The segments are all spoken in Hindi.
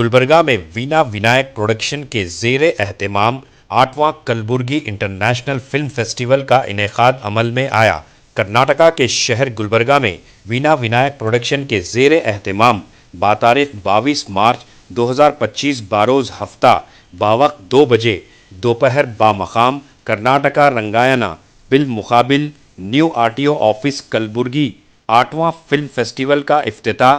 गुलबर्गा में वीना विनायक प्रोडक्शन के ज़ेरे एहतमाम 8वां कलबुर्गी इंटरनेशनल फिल्म फेस्टिवल का इनेकाद अमल में आया। कर्नाटका के शहर गुलबर्गा में वीना विनायक प्रोडक्शन के ज़ेरे एहतमाम बातारीख 22 मार्च 2025 बारोज़ हफ्ता बावक्त 2 बजे दोपहर बामकाम कर्नाटका रंगायना बिल मुकाबिल न्यू आरटीओ ऑफिस कलबुर्गी 8वां फिल्म फेस्टिवल का इफ्तिताह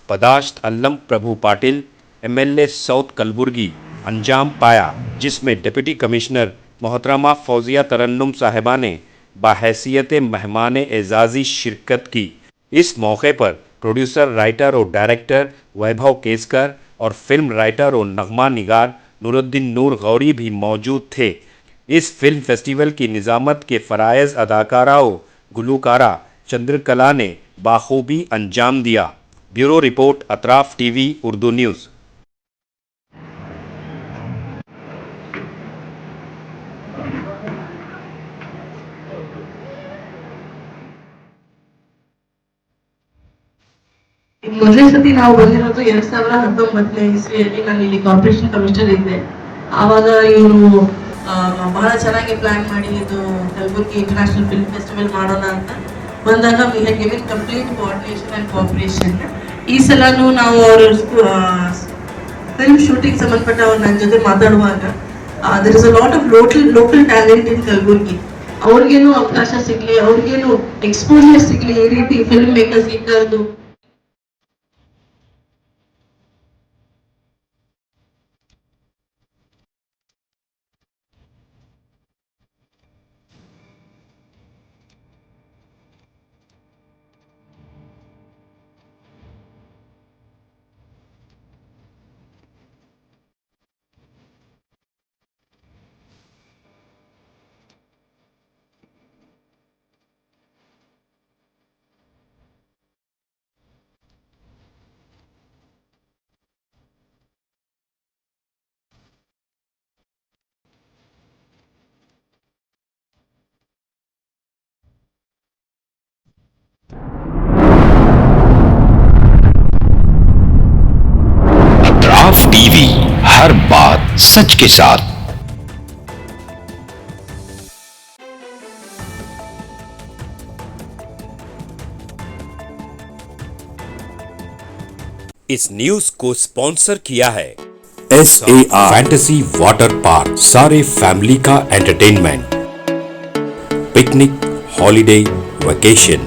पदाश्त अल्लम प्रभु पाटिल एमएलए साउथ कलबुर्गी अंजाम पाया, जिसमें डिप्टी कमिश्नर मोहतरमा फौजिया तरन्नुम साहिबा ने बाहैसियत मेहमान एजाज़ी शिरकत की। इस मौके पर प्रोड्यूसर, राइटर और डायरेक्टर वैभव केसकर और फिल्म राइटर और नगमा निगार नूरुद्दीन नूर गौरी भी मौजूद थे। इस फिल्म फेस्टिवल की निज़ामत के फ़राइज़ अदाकारा व गुलकारा चंद्रकला ने बाखूबी अंजाम दिया। Bureau report, Atraf TV Urdu news. ಮೊದಲನೇ ಸತಿ ನಾವು ಬಂದಿರೋದು 2019ನೇ ಇಸ್ವಿಯಲ್ಲಿ. ನಾನು ಇಲ್ಲಿ ಕಾರ್ಪೊರೇಷನ್ ಕಮಿಷನರ್ ಇದ್ದೆ. ಆವಾಗ ಇವರು ಬಹಳ ಚೆನ್ನಾಗಿ ಪ್ಲಾನ್ ಮಾಡಿ ಇದು ಕಲಬುರ್ಗಿ ಇಂಟರ್ನ್ಯಾಷನಲ್ ಫಿಲ್ಮ್ ಫೆಸ್ಟಿವಲ್ ಮಾಡೋಣ ಅಂತ ಬಂದಾಗ we had given complete coordination and cooperation. ಈ ಸಲನೂ ನಾವು ಅವರು ಫಿಲ್ಮ್ ಶೂಟಿಂಗ್ ಸಂಬಂಧಪಟ್ಟ ಅವ್ರು ನನ್ನ ಜೊತೆ ಮಾತಾಡುವಾಗ there is a lot of local talent in Kalaburagi. ಅವ್ರಿಗೇನು ಅವಕಾಶ ಸಿಗಲಿ, ಅವ್ರಿಗೇನು ಎಕ್ಸ್ಪೋಜರ್ ಸಿಗಲಿ, ಈ ರೀತಿ ಫಿಲ್ಮ್ ಮೇಕರ್ಸ್ ಇದ್ದದ್ದು अतराफ टीवी, हर बात सच के साथ। इस न्यूज़ को स्पॉन्सर किया है SAR फैंटेसी वाटर पार्क। सारे फैमिली का एंटरटेनमेंट, पिकनिक, हॉलिडे, वेकेशन,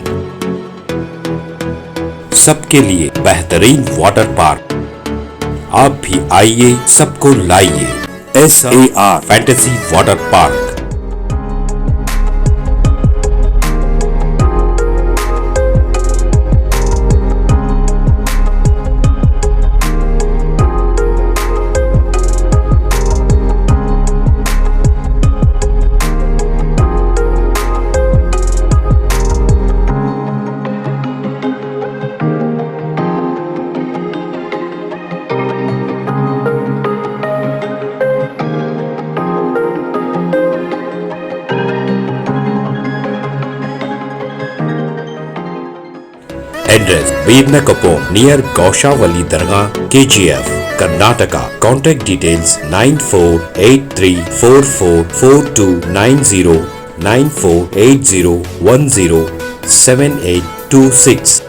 सबके लिए बेहतरीन वाटर पार्क। आप भी आइए, सबको लाइए। SAR fantasy water park. Address: Veernakoppam near Gaushavali Dargah, KGF, Karnataka. Contact details 9483444290 9480107826.